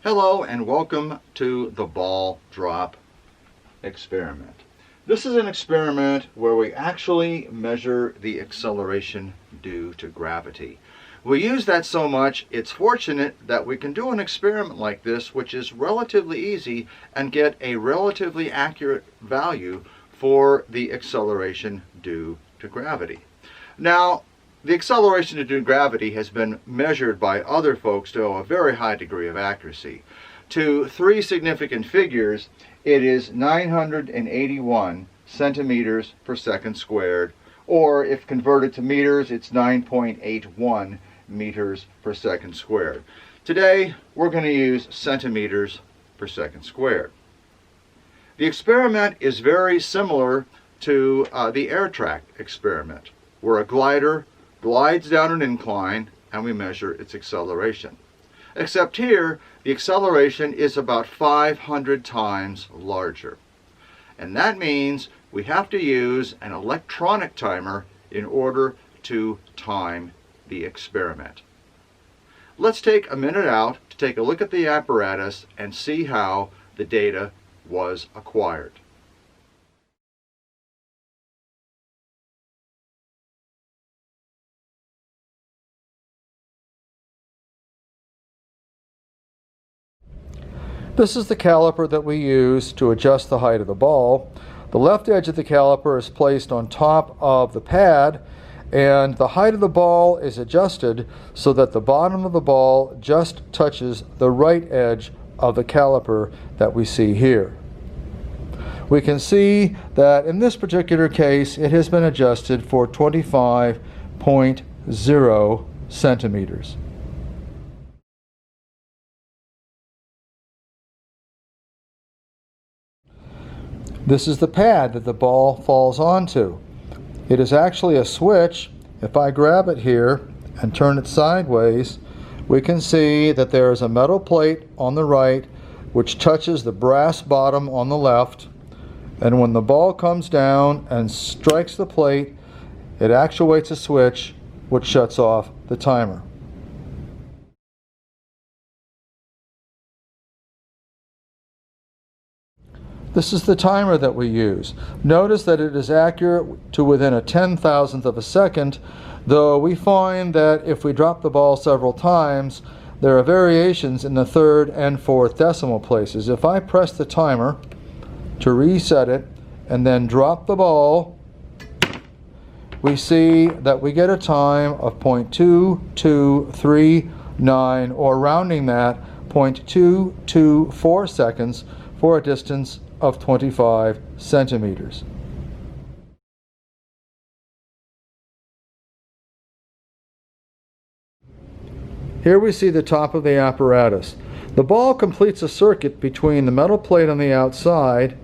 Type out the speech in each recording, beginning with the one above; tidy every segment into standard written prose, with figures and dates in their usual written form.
Hello and welcome to the ball drop experiment. This is an experiment where we actually measure the acceleration due to gravity. We use that so much, it's fortunate that we can do an experiment like this, which is relatively easy, and get a relatively accurate value for the acceleration due to gravity. Now, the acceleration due to gravity has been measured by other folks to a very high degree of accuracy. To three significant figures, it is 981 centimeters per second squared, or if converted to meters, it's 9.81 meters per second squared. Today, we're going to use centimeters per second squared. The experiment is very similar to the air track experiment, where a glider glides down an incline and we measure its acceleration. Except here, the acceleration is about 500 times larger. And that means we have to use an electronic timer in order to time the experiment. Let's take a minute out to take a look at the apparatus and see how the data was acquired. This is the caliper that we use to adjust the height of the ball. The left edge of the caliper is placed on top of the pad, and the height of the ball is adjusted so that the bottom of the ball just touches the right edge of the caliper that we see here. We can see that in this particular case it has been adjusted for 25.0 centimeters. This is the pad that the ball falls onto. It is actually a switch. If I grab it here and turn it sideways, we can see that there is a metal plate on the right which touches the brass bottom on the left, and when the ball comes down and strikes the plate, it actuates a switch which shuts off the timer. This is the timer that we use. Notice that it is accurate to within a 10,000th of a second, though we find that if we drop the ball several times, there are variations in the third and fourth decimal places. If I press the timer to reset it and then drop the ball, we see that we get a time of 0.2239, or rounding that, 0.224 seconds for a distance of 25 centimeters. Here we see the top of the apparatus. The ball completes a circuit between the metal plate on the outside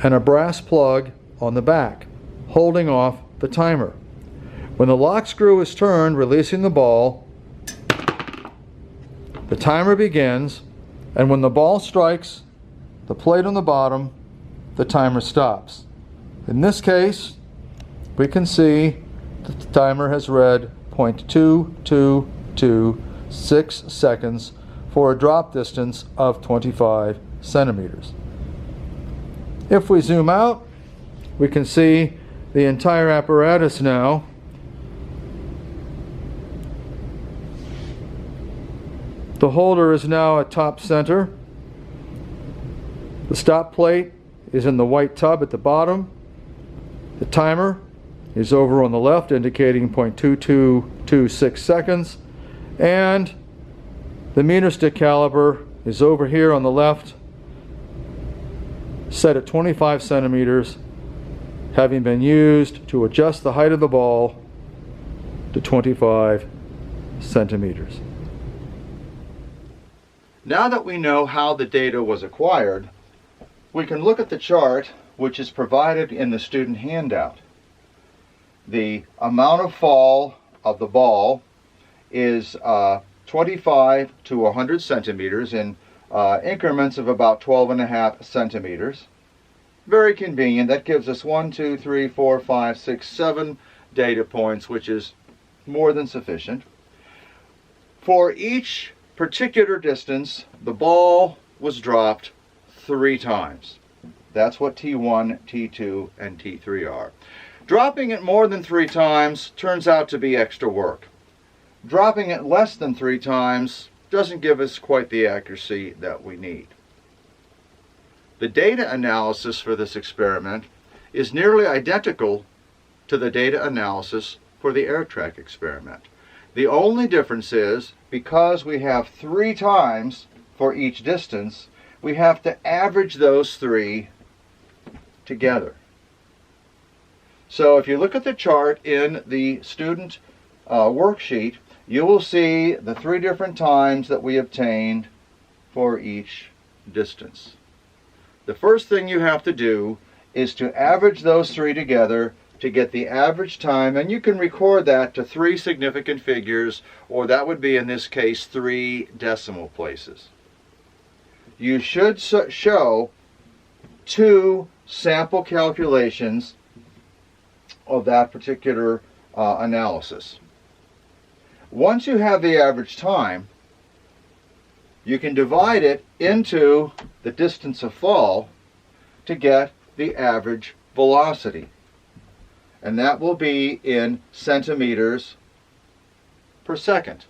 and a brass plug on the back, holding off the timer. When the lock screw is turned, releasing the ball, the timer begins, and when the ball strikes the plate on the bottom, the timer stops. In this case, we can see that the timer has read 0.2226 seconds for a drop distance of 25 centimeters. If we zoom out, we can see the entire apparatus now. The holder is now at top center. The stop plate is in the white tub at the bottom. The timer is over on the left, indicating 0.2226 seconds. And the meter stick caliper is over here on the left, set at 25 centimeters, having been used to adjust the height of the ball to 25 centimeters. Now that we know how the data was acquired, we can look at the chart which is provided in the student handout. The amount of fall of the ball is 25 to 100 centimeters in increments of about 12.5 centimeters. Very convenient. That gives us 1, 2, 3, 4, 5, 6, 7 data points, which is more than sufficient. For each particular distance, the ball was dropped 3 times. That's what T1, T2, and T3 are. Dropping it more than 3 times turns out to be extra work. Dropping it less than 3 times doesn't give us quite the accuracy that we need. The data analysis for this experiment is nearly identical to the data analysis for the air track experiment. The only difference is, because we have 3 times for each distance, we have to average those 3 together. So if you look at the chart in the student worksheet, you will see the 3 different times that we obtained for each distance. The first thing you have to do is to average those 3 together to get the average time, and you can record that to 3 significant figures, or that would be in this case 3 decimal places. You should show 2 sample calculations of that particular analysis. Once you have the average time, you can divide it into the distance of fall to get the average velocity. And that will be in centimeters per second.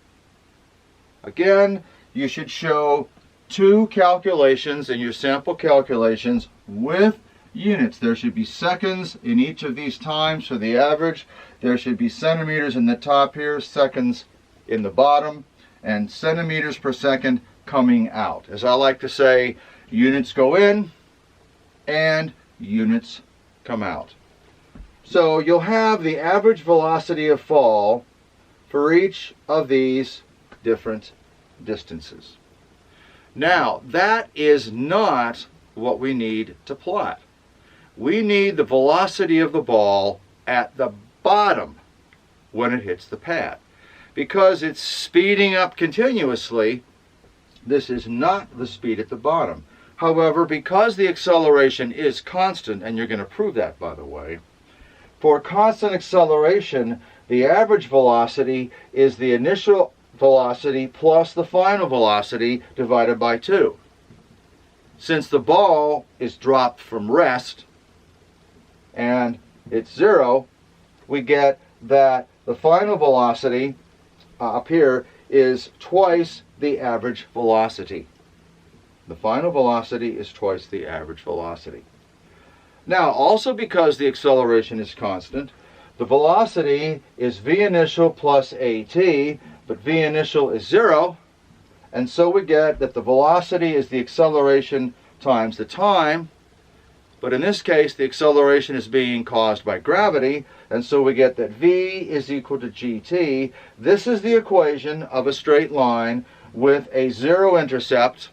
Again, you should show 2 calculations in your sample calculations with units. There should be seconds in each of these times for the average. There should be centimeters in the top here, seconds in the bottom, and centimeters per second coming out. As I like to say, units go in and units come out. So you'll have the average velocity of fall for each of these different distances. Now, that is not what we need to plot. We need the velocity of the ball at the bottom when it hits the pad. Because it's speeding up continuously, this is not the speed at the bottom. However, because the acceleration is constant, and you're going to prove that, by the way, for constant acceleration, the average velocity is the initial velocity plus the final velocity divided by 2. Since the ball is dropped from rest and it's 0, we get that the final velocity up here is twice the average velocity. The final velocity is twice the average velocity. Now, also because the acceleration is constant, the velocity is v initial plus at, but v initial is 0, and so we get that the velocity is the acceleration times the time, but in this case the acceleration is being caused by gravity, and so we get that v is equal to gt. This is the equation of a straight line with a 0 intercept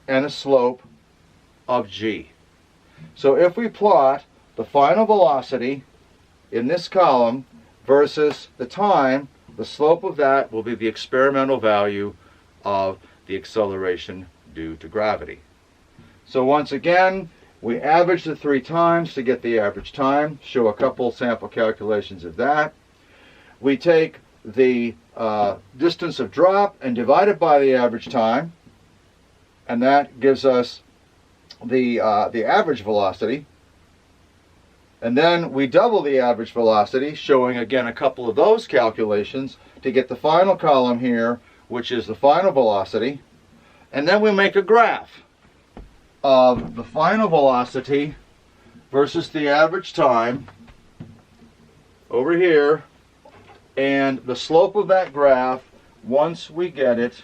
and a slope of g. So if we plot the final velocity in this column versus the time, the slope of that will be the experimental value of the acceleration due to gravity. So once again, we average the 3 times to get the average time. Show a couple sample calculations of that. We take the distance of drop and divide it by the average time, and that gives us the average velocity. And then we double the average velocity, showing again a couple of those calculations to get the final column here, which is the final velocity. And then we make a graph of the final velocity versus the average time over here, and the slope of that graph, once we get it,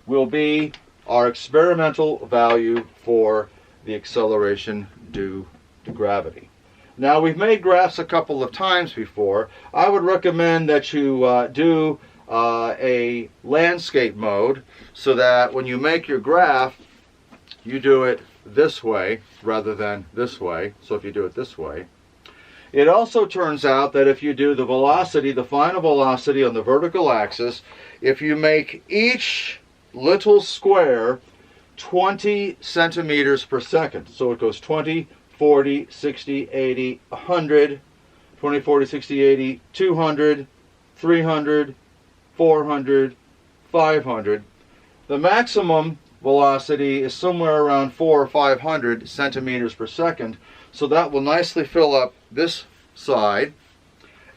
will be our experimental value for the acceleration due to gravity. Now, we've made graphs a couple of times before. I would recommend that you do a landscape mode, so that when you make your graph, you do it this way rather than this way. So if you do it this way, it also turns out that if you do the velocity, the final velocity on the vertical axis, if you make each little square 20 centimeters per second, so it goes 20, 40, 60, 80, 100, 20, 40, 60, 80, 200, 300, 400, 500. The maximum velocity is somewhere around 400 or 500 centimeters per second, so that will nicely fill up this side.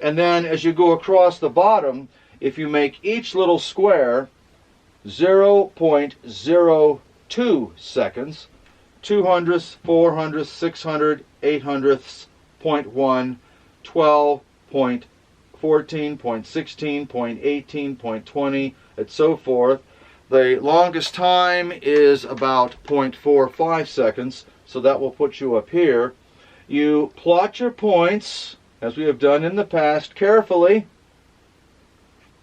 And then as you go across the bottom, if you make each little square 0.02 seconds, 200ths, 400ths, 600, 800ths, 0.1, 12, 0.14, 0.16, 0.18, 0.20, and so forth. The longest time is about 0.45 seconds, so that will put you up here. You plot your points, as we have done in the past, carefully.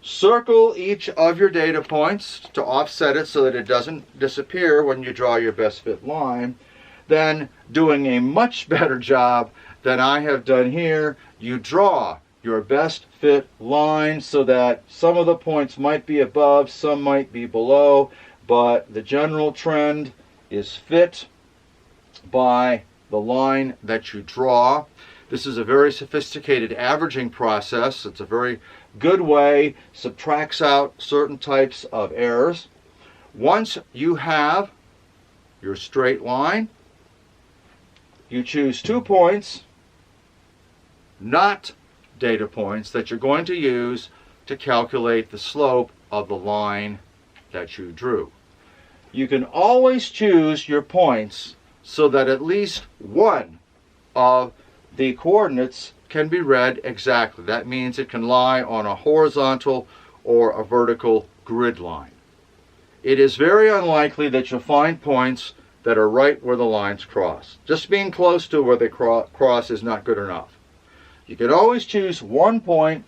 Circle each of your data points to offset it so that it doesn't disappear when you draw your best fit line. Then, doing a much better job than I have done here, you draw your best fit line so that some of the points might be above, some might be below, but the general trend is fit by the line that you draw. This is a very sophisticated averaging process. It's a very good way, subtracts out certain types of errors. Once you have your straight line, you choose 2 points, not data points, that you're going to use to calculate the slope of the line that you drew. You can always choose your points so that at least one of the coordinates can be read exactly. That means it can lie on a horizontal or a vertical grid line. It is very unlikely that you'll find points that are right where the lines cross. Just being close to where they cross is not good enough. You can always choose 1 point,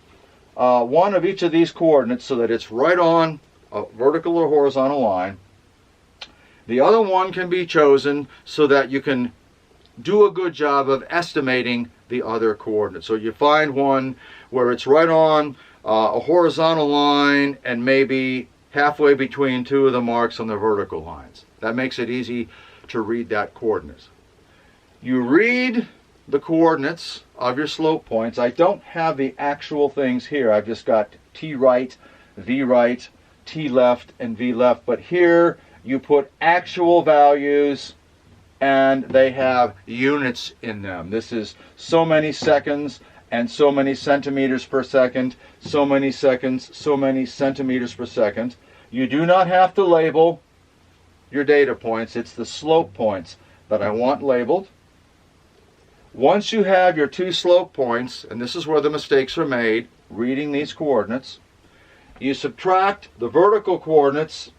one of each of these coordinates, so that it's right on a vertical or horizontal line. The other one can be chosen so that you can do a good job of estimating the other coordinates. So you find one where it's right on a horizontal line and maybe halfway between 2 of the marks on the vertical lines. That makes it easy to read that coordinate. You read the coordinates of your slope points. I don't have the actual things here. I've just got T right, T left, and V left. But here you put actual values and they have units in them. This is so many seconds and so many centimeters per second, so many seconds, so many centimeters per second. You do not have to label your data points. It's the slope points that I want labeled. Once you have your 2 slope points, and this is where the mistakes are made, reading these coordinates, you subtract the vertical coordinates,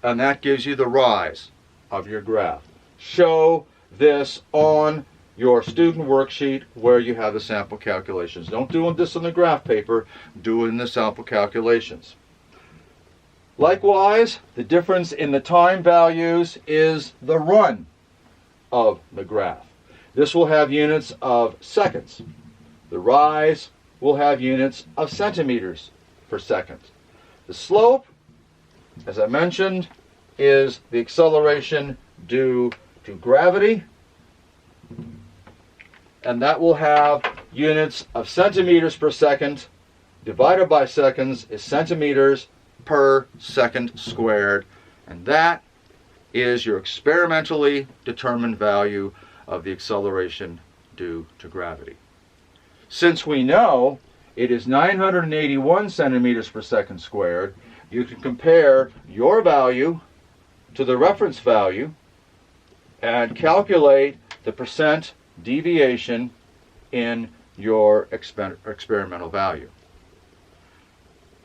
and that gives you the rise of your graph. Show this on your student worksheet where you have the sample calculations. Don't do this on the graph paper, do it in the sample calculations. Likewise, the difference in the time values is the run of the graph. This will have units of seconds. The rise will have units of centimeters per second. The slope, as I mentioned, is the acceleration due to gravity, and that will have units of centimeters per second divided by seconds is centimeters per second squared, and that is your experimentally determined value of the acceleration due to gravity. Since we know it is 981 centimeters per second squared, you can compare your value to the reference value and calculate the percent deviation in your experimental value.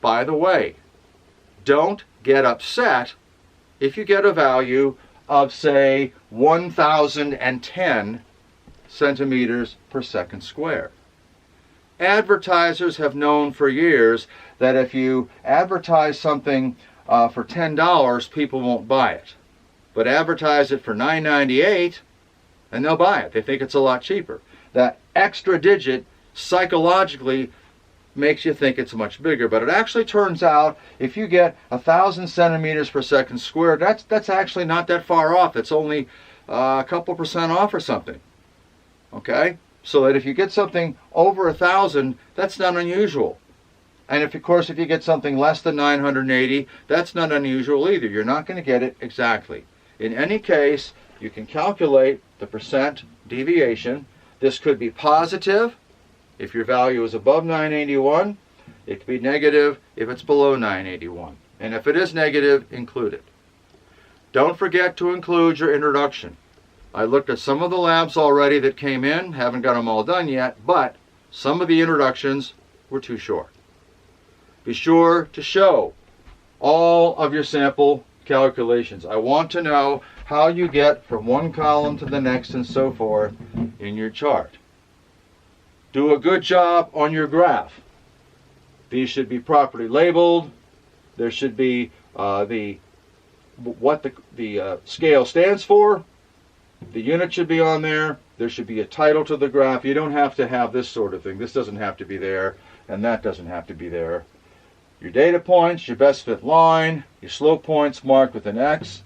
By the way, don't get upset if you get a value of, say, 1,010 centimeters per second squared. Advertisers have known for years that if you advertise something for $10, people won't buy it. But advertise it for $9.98 and they'll buy it. They think it's a lot cheaper. That extra digit psychologically makes you think it's much bigger, but it actually turns out if you get 1,000 centimeters per second squared, that's actually not that far off. It's only a couple percent off or something. Okay? So that if you get something over 1,000, that's not unusual. And if, of course, if you get something less than 980, that's not unusual either. You're not going to get it exactly. In any case, you can calculate the percent deviation. This could be positive if your value is above 981. It could be negative if it's below 981. And if it is negative, include it. Don't forget to include your introduction. I looked at some of the labs already that came in, haven't got them all done yet, but some of the introductions were too short. Be sure to show all of your sample calculations. I want to know how you get from one column to the next and so forth in your chart. Do a good job on your graph. These should be properly labeled. There should be what the scale stands for. The unit should be on there. There should be a title to the graph. You don't have to have this sort of thing. This doesn't have to be there, and that doesn't have to be there. Your data points, your best fit line, your slope points marked with an X,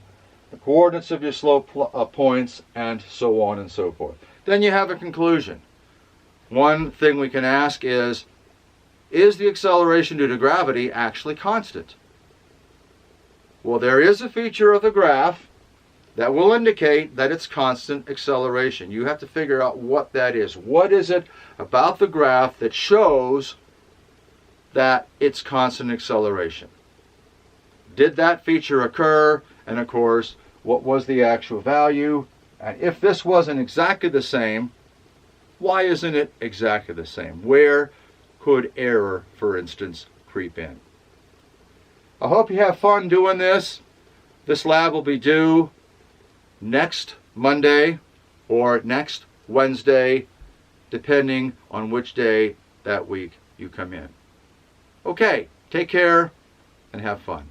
the coordinates of your slope points, and so on and so forth. Then you have a conclusion. One thing we can ask is the acceleration due to gravity actually constant? Well, there is a feature of the graph that will indicate that it's constant acceleration. You have to figure out what that is. What is it about the graph that shows that it's constant acceleration? Did that feature occur? And of course, what was the actual value? And if this wasn't exactly the same, why isn't it exactly the same? Where could error, for instance, creep in? I hope you have fun doing this. This lab will be due next Monday or next Wednesday, depending on which day that week you come in. Okay, take care and have fun.